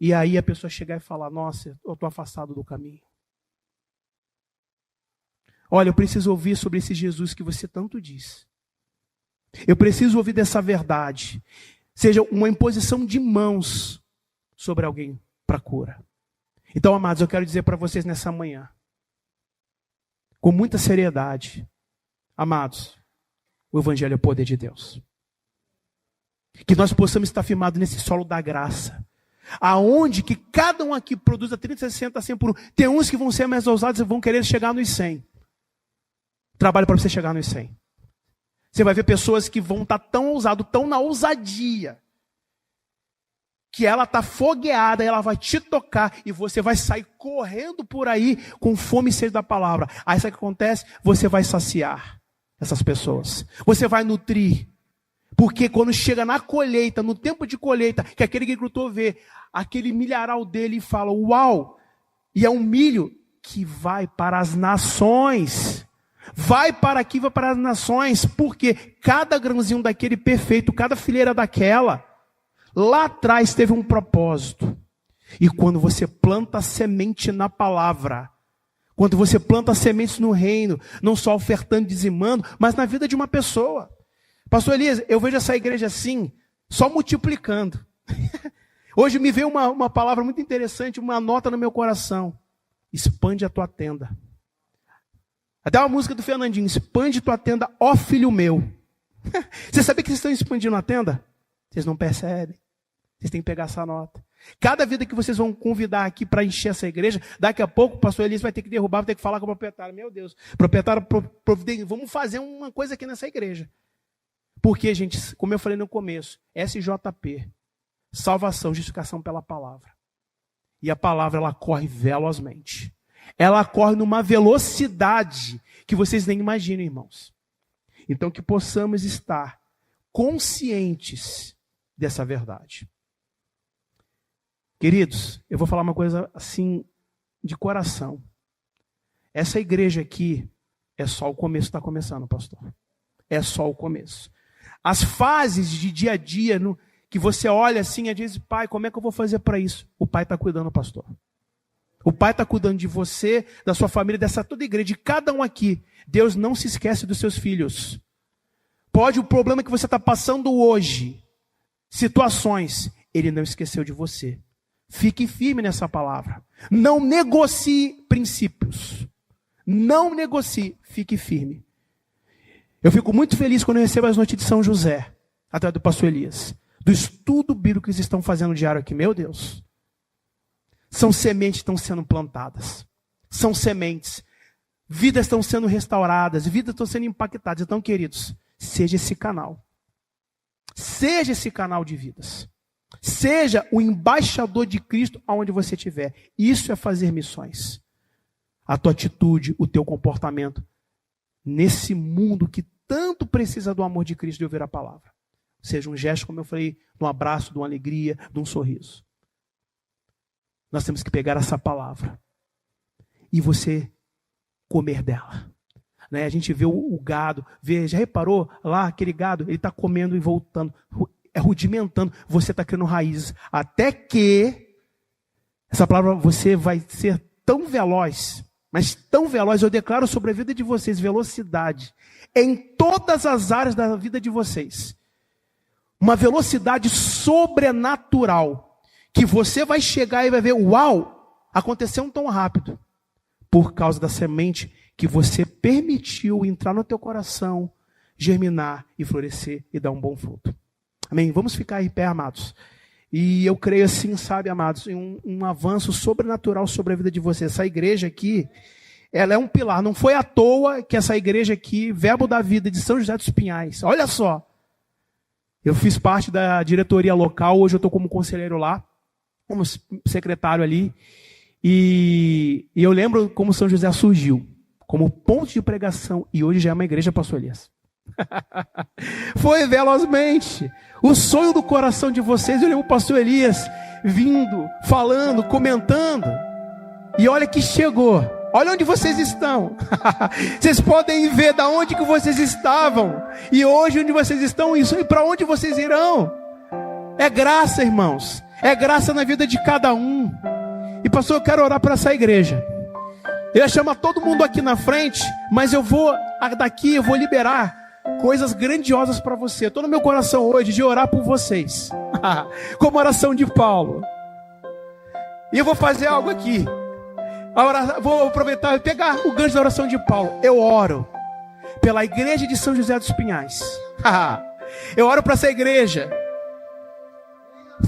E aí a pessoa chegar e falar, nossa, eu estou afastado do caminho. Olha, eu preciso ouvir sobre esse Jesus que você tanto diz. Eu preciso ouvir dessa verdade. Seja uma imposição de mãos sobre alguém para cura. Então, amados, eu quero dizer para vocês nessa manhã, com muita seriedade, amados, o Evangelho é o poder de Deus. Que nós possamos estar firmados nesse solo da graça. Aonde que cada um aqui produza 30, 60, 100 por um. Tem uns que vão ser mais ousados e vão querer chegar nos 100. Trabalhe para você chegar nos 100. Você vai ver pessoas que vão estar tão ousados, tão na ousadia, que ela está fogueada, ela vai te tocar e você vai sair correndo por aí com fome e sede da palavra. Aí sabe o que acontece? Você vai saciar essas pessoas. Você vai nutrir. Porque quando chega na colheita, no tempo de colheita, que aquele agricultor vê aquele milharal dele e fala, uau, e é um milho que vai para as nações. Vai para aqui, vai para as nações, porque cada grãozinho daquele perfeito, cada fileira daquela, lá atrás teve um propósito. E quando você planta a semente na palavra, quando você planta sementes no reino, não só ofertando e dizimando, mas na vida de uma pessoa. Pastor Elias, eu vejo essa igreja assim, só multiplicando. Hoje me veio uma palavra muito interessante, uma nota no meu coração. Expande a tua tenda. Até uma música do Fernandinho, expande tua tenda, ó filho meu. Você sabia que vocês estão expandindo a tenda? Vocês não percebem. Vocês têm que pegar essa nota. Cada vida que vocês vão convidar aqui para encher essa igreja, daqui a pouco o pastor Elias vai ter que derrubar, vai ter que falar com o proprietário. Meu Deus, proprietário, vamos fazer uma coisa aqui nessa igreja. Porque, gente, como eu falei no começo, SJP, salvação, justificação pela palavra. E a palavra, ela corre velozmente. Ela corre numa velocidade que vocês nem imaginam, irmãos. Então, que possamos estar conscientes dessa verdade. Queridos, eu vou falar uma coisa assim, de coração. Essa igreja aqui é só o começo, está começando, pastor. É só o começo. As fases de dia a dia, que você olha assim, às vezes, pai, como é que eu vou fazer para isso? O pai está cuidando, pastor. O pai está cuidando de você, da sua família, dessa toda igreja, de cada um aqui. Deus não se esquece dos seus filhos. Pode o problema que você está passando hoje, situações, ele não esqueceu de você. Fique firme nessa palavra. Não negocie princípios. Não negocie, fique firme. Eu fico muito feliz quando eu recebo as notícias de São José, através do pastor Elias, do estudo bíblico que eles estão fazendo diário aqui. Meu Deus. São sementes que estão sendo plantadas. São sementes. Vidas estão sendo restauradas. Vidas estão sendo impactadas. Então, queridos, seja esse canal. Seja esse canal de vidas. Seja o embaixador de Cristo aonde você estiver. Isso é fazer missões. A tua atitude, o teu comportamento. Nesse mundo que tanto precisa do amor de Cristo, de ouvir a palavra. Seja um gesto, como eu falei, de um abraço, de uma alegria, de um sorriso. Nós temos que pegar essa palavra e você comer dela. Né? A gente vê o gado, já reparou lá, aquele gado, ele está comendo e voltando, rudimentando, você está criando raízes, até que essa palavra, você vai ser tão veloz, mas tão veloz, eu declaro sobre a vida de vocês, velocidade, em todas as áreas da vida de vocês, uma velocidade sobrenatural, que você vai chegar e vai ver, uau, aconteceu tão rápido, por causa da semente que você permitiu entrar no teu coração, germinar e florescer e dar um bom fruto. Amém? Vamos ficar em pé, amados. E eu creio assim, sabe, amados, em um avanço sobrenatural sobre a vida de vocês. Essa igreja aqui, ela é um pilar. Não foi à toa que essa igreja aqui, Verbo da Vida de São José dos Pinhais, olha só, eu fiz parte da diretoria local, hoje eu estou como conselheiro lá, como secretário ali, e eu lembro como São José surgiu, como ponto de pregação, e hoje já é uma igreja, pastor Elias. Foi velozmente. O sonho do coração de vocês, eu lembro o pastor Elias vindo, falando, comentando, e olha que chegou, olha onde vocês estão. Vocês podem ver da onde que vocês estavam, e hoje onde vocês estão, e para onde vocês irão. É graça, irmãos. É graça na vida de cada um. E pastor, eu quero orar para essa igreja. Eu ia chamar todo mundo aqui na frente, mas eu vou liberar coisas grandiosas para você. Estou no meu coração hoje de orar por vocês. Como a oração de Paulo. E eu vou fazer algo aqui. Vou aproveitar e pegar o gancho da oração de Paulo. Eu oro pela igreja de São José dos Pinhais. Eu oro para essa igreja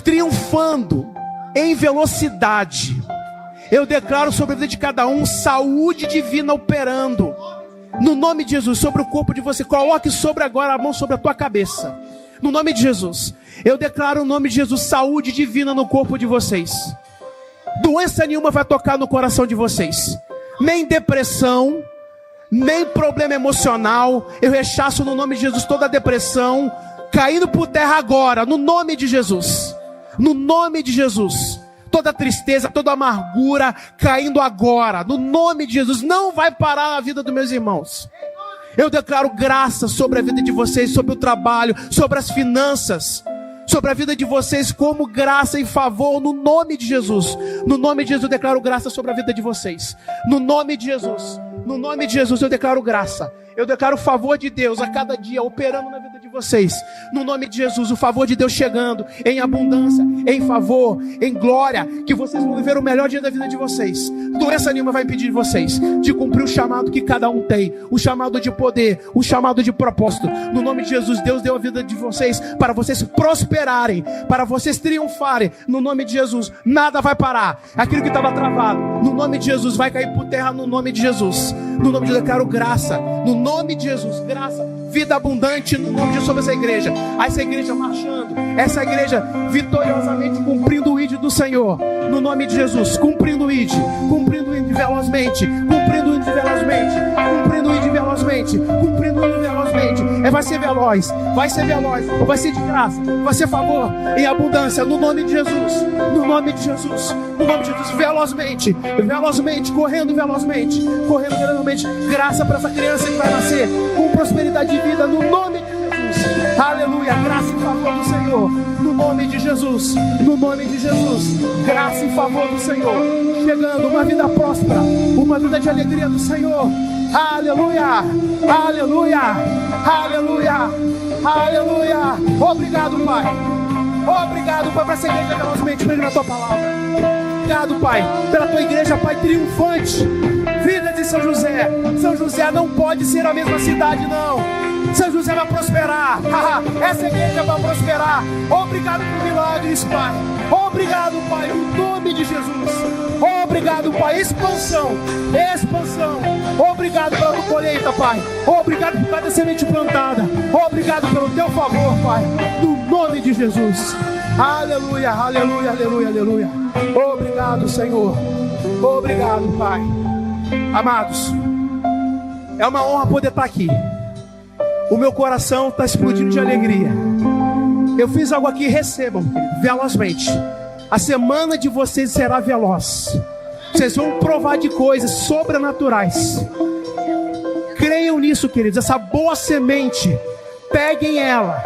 triunfando em velocidade. Eu declaro sobre a vida de cada um saúde divina operando. No nome de Jesus, sobre o corpo de você. Coloque sobre agora a mão sobre a tua cabeça. No nome de Jesus. Eu declaro no nome de Jesus saúde divina no corpo de vocês. Doença nenhuma vai tocar no coração de vocês. Nem depressão, nem problema emocional. Eu rechaço no nome de Jesus toda a depressão caindo por terra agora, no nome de Jesus. No nome de Jesus. Toda tristeza, toda amargura caindo agora, no nome de Jesus. Não vai parar a vida dos meus irmãos. Eu declaro graça sobre a vida de vocês, sobre o trabalho, sobre as finanças, sobre a vida de vocês como graça e favor, no nome de Jesus. No nome de Jesus eu declaro graça sobre a vida de vocês. No nome de Jesus. No nome de Jesus eu declaro graça. Eu declaro o favor de Deus a cada dia operando na vida de vocês. vocês. No nome de Jesus, o favor de Deus chegando em abundância, em favor, em glória, que vocês vão viver o melhor dia da vida de vocês. Doença nenhuma vai impedir vocês de cumprir o chamado que cada um tem, o chamado de poder, o chamado de propósito. No nome de Jesus, Deus deu a vida de vocês para vocês prosperarem, para vocês triunfarem. No nome de Jesus, nada vai parar. Aquilo que estava travado, no nome de Jesus, vai cair por terra. No nome de Jesus, no nome de Jesus, eu quero graça. No nome de Jesus, graça, vida abundante no nome de Jesus sobre essa igreja marchando, essa igreja vitoriosamente cumprindo o ID do Senhor. No nome de Jesus, cumprindo o ID velozmente, cumprindo o ID velozmente, cumprindo o ID velozmente, cumprindo o ID velozmente. Vai ser veloz, vai ser de graça, vai ser favor em abundância. No nome de Jesus, no nome de Jesus, no nome de Jesus, velozmente, correndo velozmente. Graça para essa criança que vai nascer com prosperidade de vida, no nome de Jesus. Aleluia, graça e favor do Senhor, no nome de Jesus, graça e favor do Senhor, chegando uma vida próspera, uma vida de alegria do Senhor. Aleluia, aleluia, aleluia, aleluia. Obrigado, Pai, para essa igreja velozmente crendo na tua palavra. Obrigado, Pai, pela tua igreja, Pai, triunfante. Vida de São José. São José não pode ser a mesma cidade, não. São José vai prosperar. Essa igreja vai prosperar. Obrigado por milagres, Pai. Obrigado, Pai, em nome de Jesus. Obrigado, Pai. Expansão. Obrigado pela tua colheita, Pai. Obrigado por cada semente plantada. Obrigado pelo teu favor, Pai. No nome de Jesus. Aleluia, aleluia, aleluia, aleluia. Obrigado, Senhor. Obrigado, Pai. Amados, é uma honra poder estar aqui. O meu coração está explodindo de alegria. Eu fiz algo aqui, recebam velozmente. A semana de vocês será veloz. Vocês vão provar de coisas sobrenaturais. Creiam nisso, queridos. Essa boa semente, peguem ela,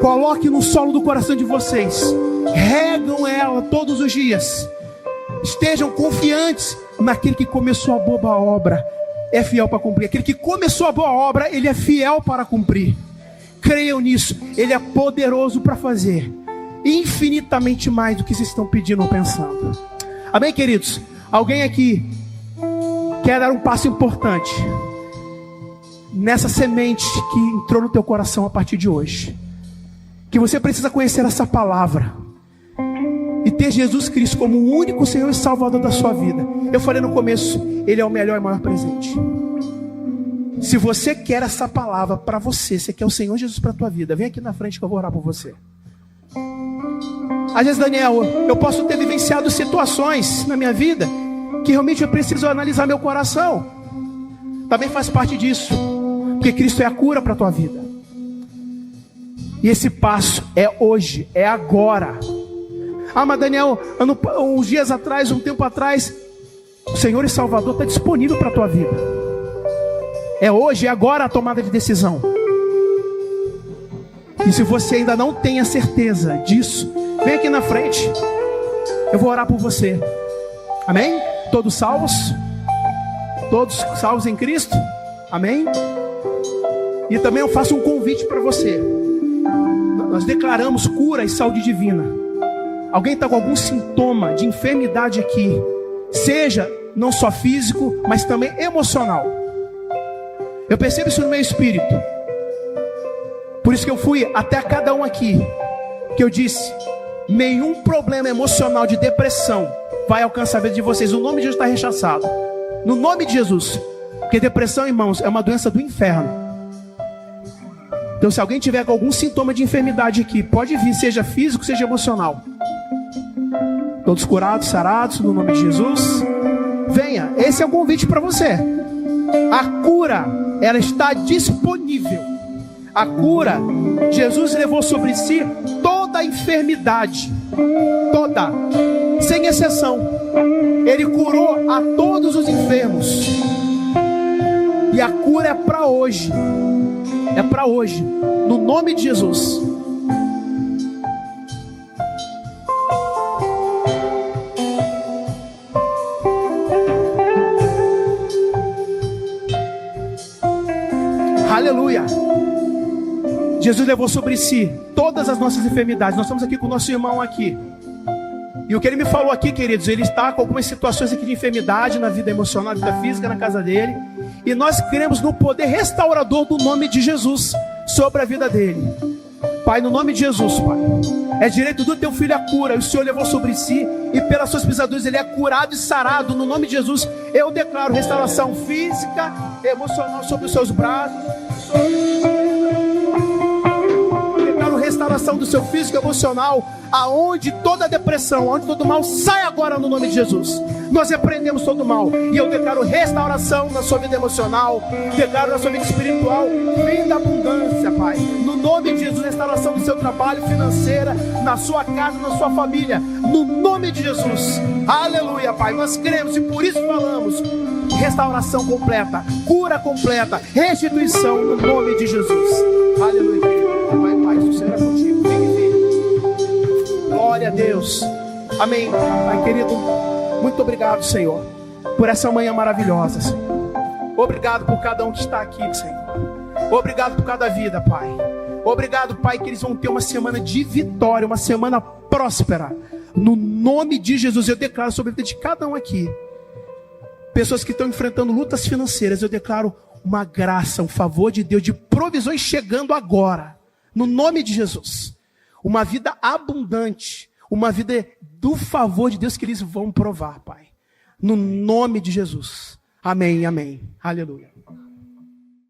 coloquem no solo do coração de vocês, regam ela todos os dias. Estejam confiantes naquele que começou a boa obra, é fiel para cumprir. Aquele que começou a boa obra, ele é fiel para cumprir. Creiam nisso, ele é poderoso para fazer infinitamente mais do que vocês estão pedindo ou pensando. Amém, queridos? Alguém aqui quer dar um passo importante nessa semente que entrou no teu coração a partir de hoje? Que você precisa conhecer essa palavra e ter Jesus Cristo como o único Senhor e Salvador da sua vida. Eu falei no começo, Ele é o melhor e maior presente. Se você quer essa palavra para você, você quer o Senhor Jesus para a tua vida, vem aqui na frente que eu vou orar por você. Às vezes, Daniel, eu posso ter vivenciado situações na minha vida que realmente eu preciso analisar meu coração. Também faz parte disso, porque Cristo é a cura para a tua vida. E esse passo é hoje, é agora. Ah, mas Daniel, uns dias atrás, um tempo atrás, o Senhor e Salvador está disponível para a tua vida. É hoje, é agora a tomada de decisão. E se você ainda não tem a certeza disso, vem aqui na frente. Eu vou orar por você. Amém? Todos salvos? Todos salvos em Cristo? Amém? E também eu faço um convite para você. Nós declaramos cura e saúde divina. Alguém está com algum sintoma de enfermidade aqui, seja não só físico, mas também emocional. Eu percebo isso no meu espírito. Por isso que eu fui até cada um aqui, que eu disse: nenhum problema emocional de depressão vai alcançar a vida de vocês. O nome de Jesus está rechaçado. No nome de Jesus. Porque depressão, irmãos, é uma doença do inferno. Então, se alguém tiver com algum sintoma de enfermidade aqui, pode vir, seja físico, seja emocional. Todos curados, sarados, no nome de Jesus. Venha, esse é o convite para você. A cura, ela está disponível. A cura, Jesus levou sobre si toda a enfermidade. Toda, sem exceção. Ele curou a todos os enfermos. E a cura é para hoje. É para hoje, no nome de Jesus. Aleluia. Jesus levou sobre si todas as nossas enfermidades. Nós estamos aqui com o nosso irmão aqui. E o que ele me falou aqui, queridos, ele está com algumas situações aqui de enfermidade na vida emocional, na vida física, na casa dele. E nós cremos no poder restaurador do nome de Jesus sobre a vida dele. Pai, no nome de Jesus, Pai, é direito do teu filho a cura. O Senhor levou sobre si e pelas suas pisaduras ele é curado e sarado. No nome de Jesus, eu declaro restauração física, emocional sobre os seus braços. Restauração do seu físico e emocional, aonde toda depressão, aonde todo mal, sai agora no nome de Jesus. Nós repreendemos todo mal, e eu declaro restauração na sua vida emocional, declaro na sua vida espiritual, vem da abundância, Pai, no nome de Jesus, restauração do seu trabalho financeira, na sua casa, na sua família, no nome de Jesus, aleluia, Pai, nós cremos e por isso falamos, restauração completa, cura completa, restituição no nome de Jesus, aleluia. Pai, o Senhor é contigo. Glória a Deus. Amém. Pai querido, muito obrigado, Senhor, por essa manhã maravilhosa, Senhor. Obrigado por cada um que está aqui, Senhor. Obrigado por cada vida, Pai. Obrigado, Pai, que eles vão ter uma semana de vitória, uma semana próspera. No nome de Jesus, eu declaro sobre a vida de cada um aqui. Pessoas que estão enfrentando lutas financeiras, eu declaro uma graça, um favor de Deus, de provisões chegando agora. No nome de Jesus, uma vida abundante, uma vida do favor de Deus que eles vão provar, Pai. No nome de Jesus. Amém, amém. Aleluia.